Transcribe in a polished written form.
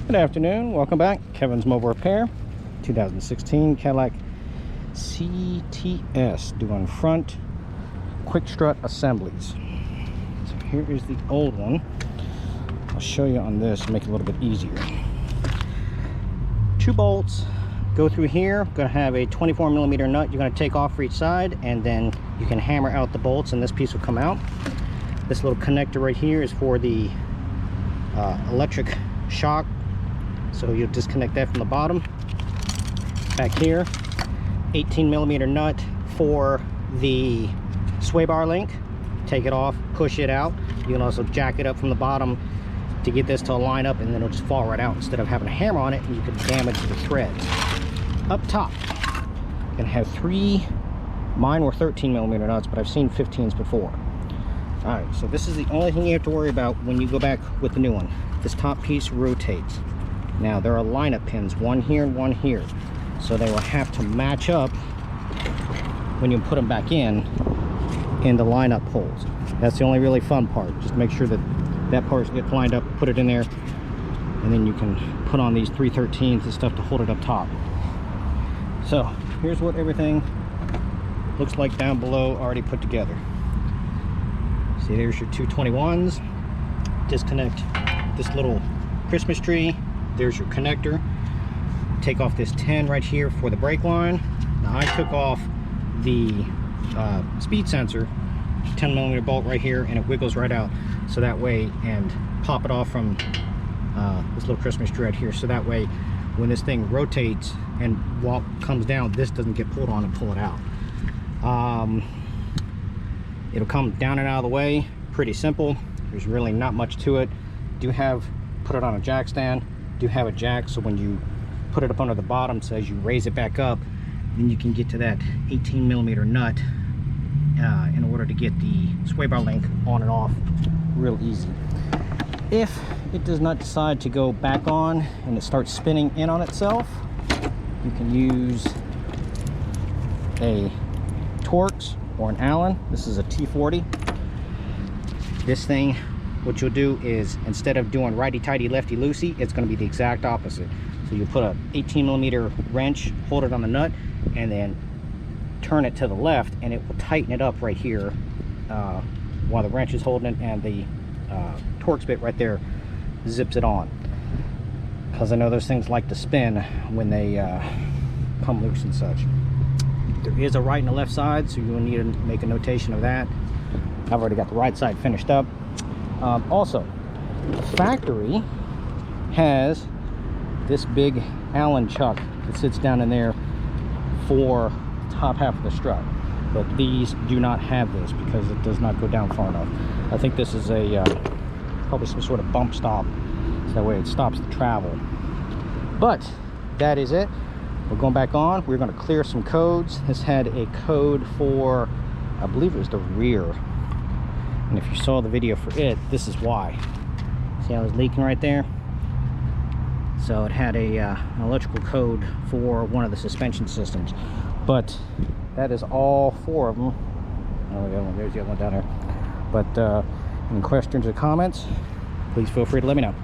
Good afternoon, welcome back. Kevin's Mobile Repair. 2016 Cadillac CTS doing front quick strut assemblies. So here is the old one. I'll show you on this to make it a little bit easier. 2 bolts go through here. Going to have a 24mm nut you're going to take off for each side, and then you can hammer out the bolts and this piece will come out. This little connector right here is for the electric shock, so you'll disconnect that from the bottom. Back here, 18mm nut for the sway bar link. Take it off, push it out. You can also jack it up from the bottom to get this to line up, and then it'll just fall right out instead of having a hammer on it and you can damage the threads. Up top, you're gonna have 3, mine were 13mm nuts, but I've seen 15s before. All right, so this is the only thing you have to worry about when you go back with the new one. This top piece rotates. Now there are lineup pins, one here and one here, so they will have to match up when you put them back in the lineup holes. That's the only really fun part. Just make sure that that part gets lined up, put it in there, and then you can put on these 313s and stuff to hold it up top. So here's what everything looks like down below, already put together. See, there's your 221s. Disconnect this little Christmas tree. There's your connector. Take off this 10 right here for the brake line. Now I took off the speed sensor, 10mm bolt right here, and it wiggles right out, so that way, and pop it off from this little Christmas tree right here, so that way when this thing rotates and comes down, this doesn't get pulled on and pull it out. It'll come down and out of the way. Pretty simple. There's really not much to it. Put it on a jack stand. Do have a jack, so when you put it up under the bottom, so as you raise it back up, then you can get to that 18mm nut in order to get the sway bar link on and off real easy. If it does not decide to go back on and it starts spinning in on itself, you can use a Torx or an Allen. This is a T40. This thing, what you'll do is, instead of doing righty-tighty, lefty-loosey, it's going to be the exact opposite. So you put a 18mm wrench, hold it on the nut, and then turn it to the left, and it will tighten it up right here while the wrench is holding it, and the Torx bit right there zips it on. Because I know those things like to spin when they come loose and such. There is a right and a left side, so you'll need to make a notation of that. I've already got the right side finished up. Also, the factory has this big Allen chuck that sits down in there for the top half of the strut, but these do not have this because it does not go down far enough. I think this is a probably some sort of bump stop, so that way it stops the travel. But that is it. We're going back on. We're going to clear some codes. This had a code for, I believe it was the rear, and if you saw the video for it, this is why. See how it was leaking right there? So it had an electrical code for one of the suspension systems. But that is all 4 of them. Oh, there's the other one down there. But any questions or comments, please feel free to let me know.